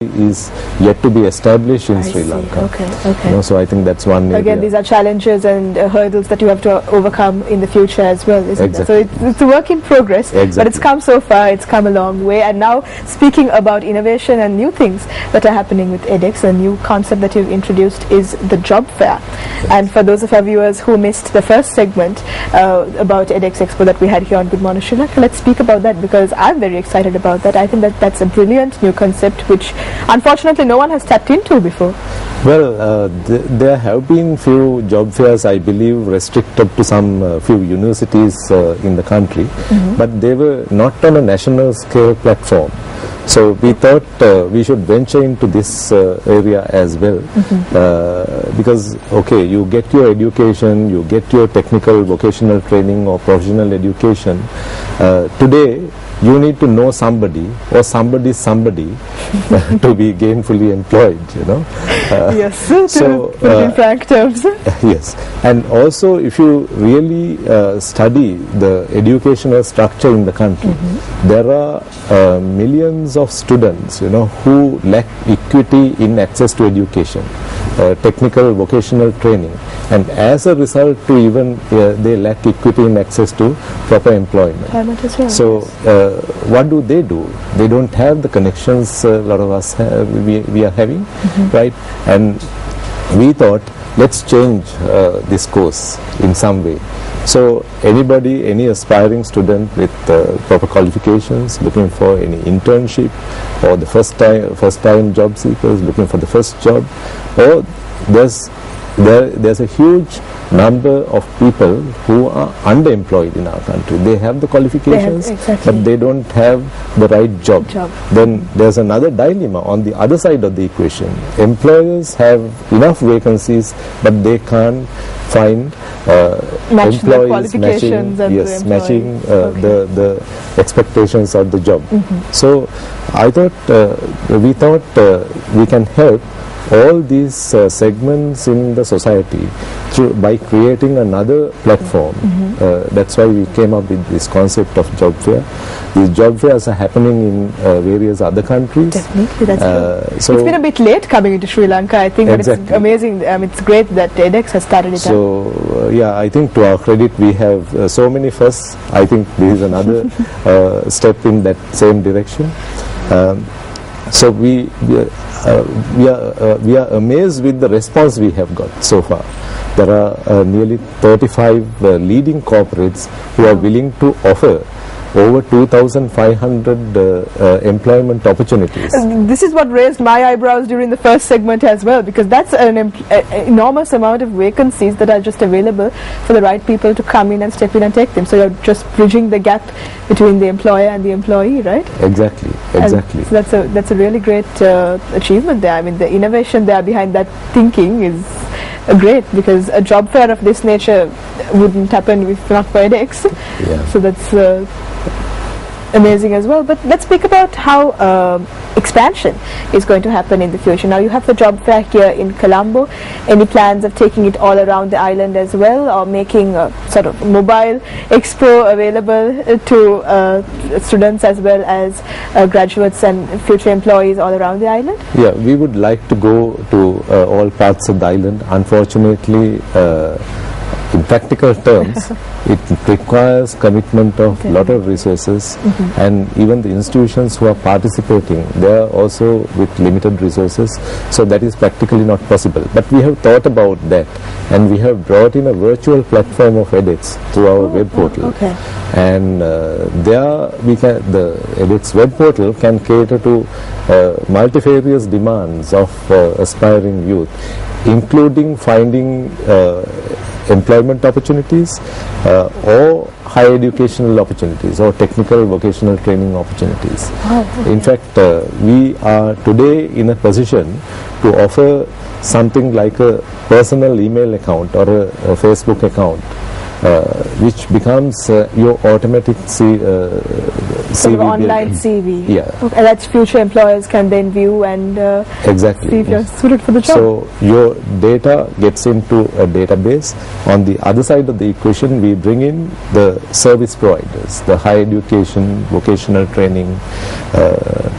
is yet to be established in Sri Lanka. Okay. So I think that's one area. Again, these are challenges and hurdles that you have to overcome in the future as well, isn't it? So it's a work in progress, but it's come so far, it's come a long way. And now, speaking about innovation and new things that are happening with edX, a new concept that you've introduced is the job fair. And for those of our viewers who missed the first segment about edX Expo that we had here on Good Morning Sri Lanka, let's speak about that, because I'm very excited about that. I think that that's a brilliant new concept which unfortunately no one has tapped into before. Well, there have been few job fairs, I believe, restricted to some few universities in the country, but they were not on a national scale platform. So we thought we should venture into this area as well, because okay, you get your education, you get your technical vocational training or professional education. Today you need to know somebody or somebody to be gainfully employed, Yes, so put it in frank terms. Yes, and also if you really study the educational structure in the country, there are millions of students, who lack equity in access to education, technical vocational training, and as a result to even they lack equity in access to proper employment. So what do? They don't have the connections a lot of us we are having, right? And we thought, let's change this course in some way. So any aspiring student with proper qualifications, looking for any internship, or the first time job seekers looking for the first job, or there's a huge number of people who are underemployed in our country. They have the qualifications, but they don't have the right job. Then there's another dilemma on the other side of the equation. Employers have enough vacancies, but they can't find employees matching the expectations of the job. So we thought we can help all these segments in the society by creating another platform. That's why we came up with this concept of job fair. These job fairs are happening in various other countries. Definitely, that's so it's been a bit late coming into Sri Lanka, I think, but it's amazing. It's great that edX has started it. So yeah, I think to our credit we have so many firsts. I think this is another step in that same direction. So we are amazed with the response we have got so far. There are nearly 35 leading corporates who are willing to offer over 2,500 employment opportunities. This is what raised my eyebrows during the first segment as well, because that's an enormous amount of vacancies that are just available for the right people to come in and step in and take them. So you're just bridging the gap between the employer and the employee, right? Exactly. So that's a really great achievement there. I mean, the innovation there behind that thinking is great, because a job fair of this nature wouldn't happen if not for edX. So that's amazing as well. But let's speak about how expansion is going to happen in the future. Now you have the job fair here in Colombo. Any plans of taking it all around the island as well, or making a sort of mobile expo available to students as well as graduates and future employees all around the island? Yeah, we would like to go to all parts of the island. Unfortunately, in practical terms, it requires commitment of a lot of resources, and even the institutions who are participating, they are also with limited resources, so that is practically not possible. But we have thought about that, and we have brought in a virtual platform of edX through our web portal. And there the edX web portal can cater to multifarious demands of aspiring youth, including finding employment opportunities or higher educational opportunities or technical vocational training opportunities. In fact, we are today in a position to offer something like a personal email account or a Facebook account which becomes your automatic CV online builder. CV. Yeah. Okay, that future employers can then view and Exactly. see if you're suited for the job. So your data gets into a database. On the other side of the equation, we bring in the service providers, the higher education, vocational training,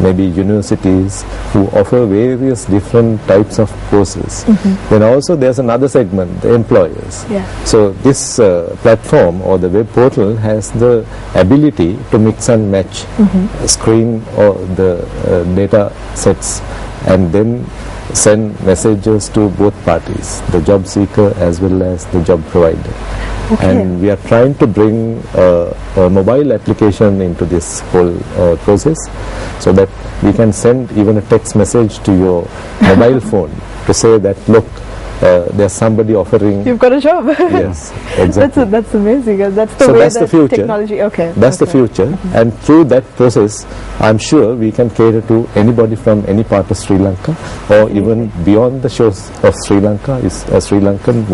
maybe universities who offer various different types of courses. Then also there's another segment, the employers. Yeah. So this platform or the web portal has the ability to mix and match, screen or the data sets, and then send messages to both parties, the job seeker as well as the job provider. Okay. And we are trying to bring a mobile application into this whole process, so that we can send even a text message to your mobile phone to say that, look, there's somebody offering. You've got a job. Yes, exactly. That's amazing. That's the So way that's the that future. technology. Okay. That's the future, and through that process, I'm sure we can cater to anybody from any part of Sri Lanka, or even beyond the shores of Sri Lanka. Is a Sri Lankan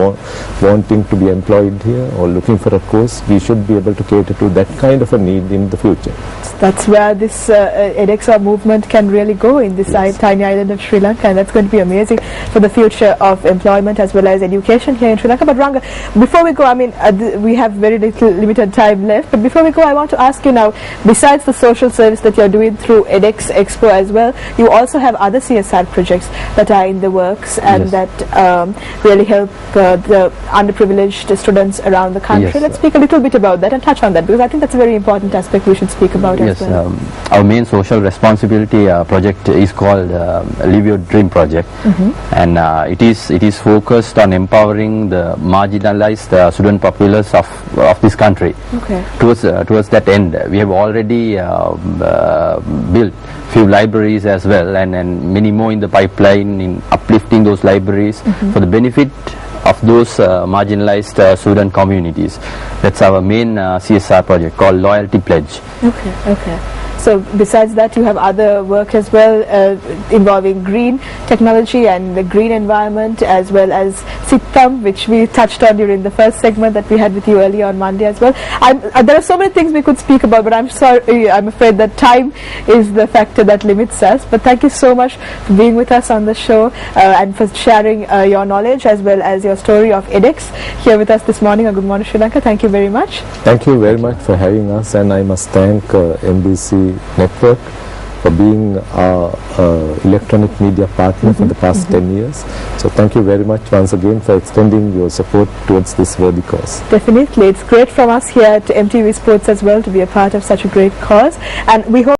wanting to be employed here or looking for a course, we should be able to cater to that kind of a need in the future. That's where this edX movement can really go in this tiny island of Sri Lanka, and that's going to be amazing for the future of employment as well as education here in Sri Lanka. But Ranga, before we go, I mean, we have very limited time left, but before we go, I want to ask you now, besides the social service that you're doing through edX Expo as well, you also have other CSR projects that are in the works and that really help the underprivileged students around the country. Let's speak a little bit about that and touch on that, because I think that's a very important aspect we should speak about as well. Our main social responsibility project is called Live Your Dream Project, and it is focused on empowering the marginalized student populace of this country. Okay. Towards that end, we have already built few libraries as well, and many more in the pipeline in uplifting those libraries for the benefit of those marginalized student communities. That's our main CSR project called Loyalty Pledge. Okay. So besides that, you have other work as well involving green technology and the green environment, as well as Sittam, which we touched on during the first segment that we had with you earlier on Monday as well. There are so many things we could speak about, but I'm afraid that time is the factor that limits us. But thank you so much for being with us on the show and for sharing your knowledge as well as your story of edX here with us this morning on Good Morning Sri Lanka. Thank you very much. Thank you very much for having us, and I must thank MBC Network for being our electronic media partner for the past 10 years. So thank you very much once again for extending your support towards this worthy cause. Definitely. It's great from us here at MTV Sports as well to be a part of such a great cause, and we hope